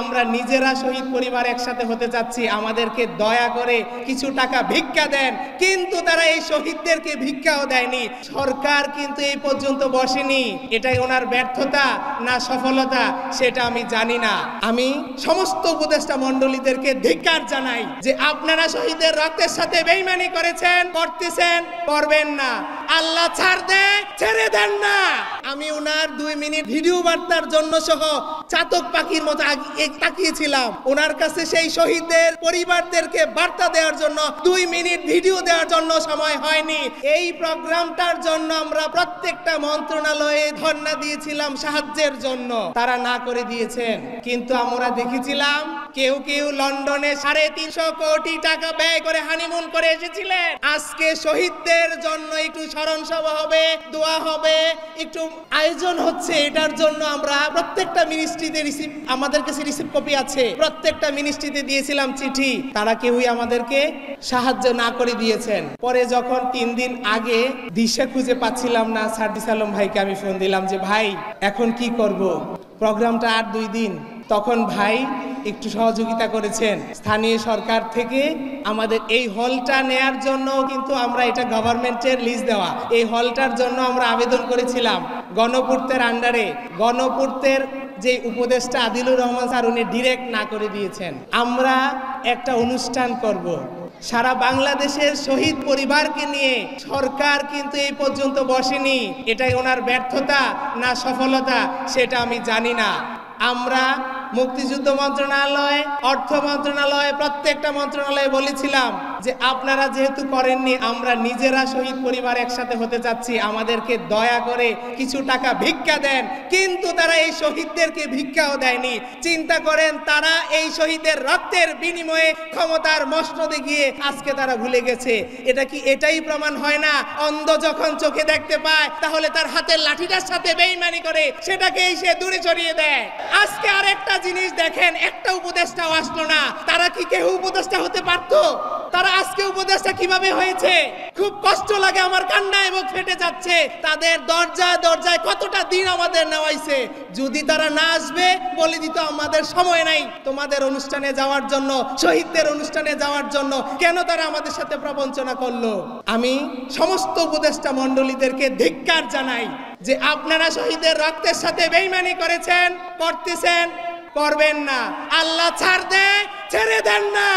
আমরা নিজেরা শহীদ পরিবার একসাথে হতে যাচ্ছি, আমাদেরকে দয়া করে কিছু টাকা ভিক্ষা দেন। কিন্তু তারা এই শহীদদেরকে ভিক্ষাও দেয়নি। সরকার কিন্তু এই পর্যন্ত বসেনি। এটাই ওনার ব্যর্থতা না সফলতা সেটা আমি জানি না। আমি সমস্ত উপদেষ্টা মণ্ডলীদেরকে ধিক্কার জানাই যে আপনারা শহীদের রক্তের সাথে বেঈমানি করেছেন, করতেছেন, করবেন না। আল্লাহ ছাড় দেয়, ছেড়ে দেন না। আমি ওনার 2 মিনিট ভিডিও বার্তার জন্য সহ চাতক পাখির মতো তাকিয়েছিলাম। ওনার কাছে সেই শহীদদের পরিবারদেরকে বার্তা দেওয়ার জন্য 2 মিনিট ভিডিও দেওয়ার জন্য সময় হয়নি। এই প্রোগ্রামটার জন্য আমরা প্রত্যেকটা মন্ত্রণালয়ে ধর্ণা দিয়েছিলাম সাহায্যের জন্য, তারা না করে দিয়েছেন। কিন্তু আমরা দেখেছিলাম কেউ কেউ লন্ডনে 350 কোটি টাকা ব্যয় করে হানিমুন করে এসেছিলেন। আজকে শহীদদের জন্য একটু স্মরণ সভা হবে, দোয়া হবে, একটু আয়োজন হচ্ছে। এটার জন্য আমরা প্রত্যেকটা মিনিস্ট্রিতে আমাদের কাছে রিসিভ কপি আছে, প্রত্যেকটা মিনিস্ট্রিতে দিয়েছিলাম চিঠি, তারা কেউই আমাদেরকে সাহায্য না করে দিয়েছেন। পরে যখন 3 দিন আগে দিশা খুঁজে পাচ্ছিলাম না, সার্জিস আলম ভাইকে আমি ফোন দিলাম যে ভাই এখন কি করব, প্রোগ্রামটা আর 2 দিন। তখন ভাই একটু সহযোগিতা করেছেন। স্থানীয় সরকার থেকে আমাদের এই হলটা নেয়ার জন্য কিন্তু আমরা এটা গভর্নমেন্টের লিজ দেওয়া, এই হলটার জন্য আমরা আবেদন করেছিলাম গণপূর্তের আন্ডারে। গণপূর্তের যে উপদেষ্টা আদিলুর রহমান স্যার উনি ডিরেক্ট না করে দিয়েছেন। আমরা একটা অনুষ্ঠান করব, সারা বাংলাদেশের শহীদ পরিবারকে নিয়ে। সরকার কিন্তু এই পর্যন্ত বসেনি। এটাই ওনার ব্যর্থতা না সফলতা সেটা আমি জানি না। আমরা মুক্তিযুদ্ধ মন্ত্রণালয়, অর্থ মন্ত্রণালয়, প্রত্যেকটা মন্ত্রণালয়ে বলেছিলাম যে আপনারা যেহেতু করেননি, আমরা নিজেরা শহীদ পরিবার একসাথে হতে যাচ্ছি, আমাদেরকে দয়া করে কিছু টাকা ভিক্ষা দেন। কিন্তু তারা এই শহীদদেরকে ভিক্ষাও দেয়নি। চিন্তা করেন, তারা এই শহীদের রক্তের বিনিময়ে ক্ষমতার মসনদে গিয়ে আজকে তারা ভুলে গেছে। এটা কি এটাই প্রমাণ হয় না অন্ধ যখন চোখে দেখতে পায় তাহলে তার হাতের লাঠিটার সাথে বেঈমানি করে সেটাকেই সে দূরে সরিয়ে দেয়। আজকে আরেকটা জিনিস দেখেন, একটা উপদেষ্টাও আসলো না। তারা কি কেউ উপদেষ্টা হতে পারতো? তারা আজকে উপদেষ্টা কিভাবে হয়েছে? খুব কষ্ট লাগে, আমার কান্না এবং ফেটে যাচ্ছে। তাদের দরজায় দরজায় কতটা দিন আমাদের নেওয়াইছে। যদি তারা না আসবে বলে দিত আমাদের সময় নাই তোমাদের অনুষ্ঠানে যাওয়ার জন্য, শহীদদের অনুষ্ঠানে যাওয়ার জন্য। কেন তারা আমাদের সাথে প্রবঞ্চনা করলো? আমি সমস্ত উপদেষ্টা মণ্ডলীদেরকে ধিক্কার জানাই যে আপনারা শহীদের রক্তের সাথে বেঈমানি করেছেন, করতেছেন, করবেন না। আল্লাহ ছাড় দেয়, ছেড়ে দেন না।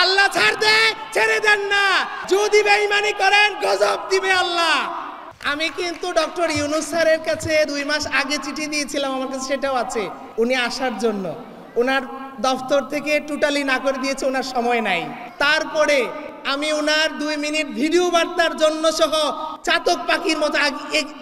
আল্লাহ ছাড় দেয়, ছেড়ে দেন না। যদি বেঈমানি করেন গজব দিবে আল্লাহ। আমি কিন্তু ডক্টর ইউনূস স্যারের কাছে 2 মাস আগে চিঠি দিয়েছিলাম, আমার কাছে সেটাও আছে, উনি আসার জন্য। ওনার দফতর থেকে টোটালি না করে দিয়েছে, ওনার সময় নাই। তারপরে আমি ওনার 2 মিনিট ভিডিও বার্তার জন্য সহ চাতক পাখির মতো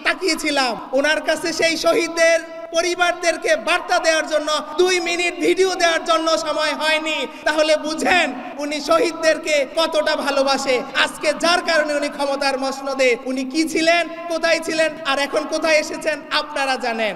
তাকিয়েছিলাম। ওনার কাছে সেই শহীদদের পরিবারদেরকে বার্তা দেওয়ার জন্য 2 মিনিট ভিডিও দেওয়ার জন্য সময় হয়নি। তাহলে বুঝেন উনি শহীদদেরকে কতটা ভালোবাসে। আজকে যার কারণে উনি ক্ষমতার মসনদে, উনি কি ছিলেন, কোথায় ছিলেন, আর এখন কোথায় এসেছেন আপনারা জানেন।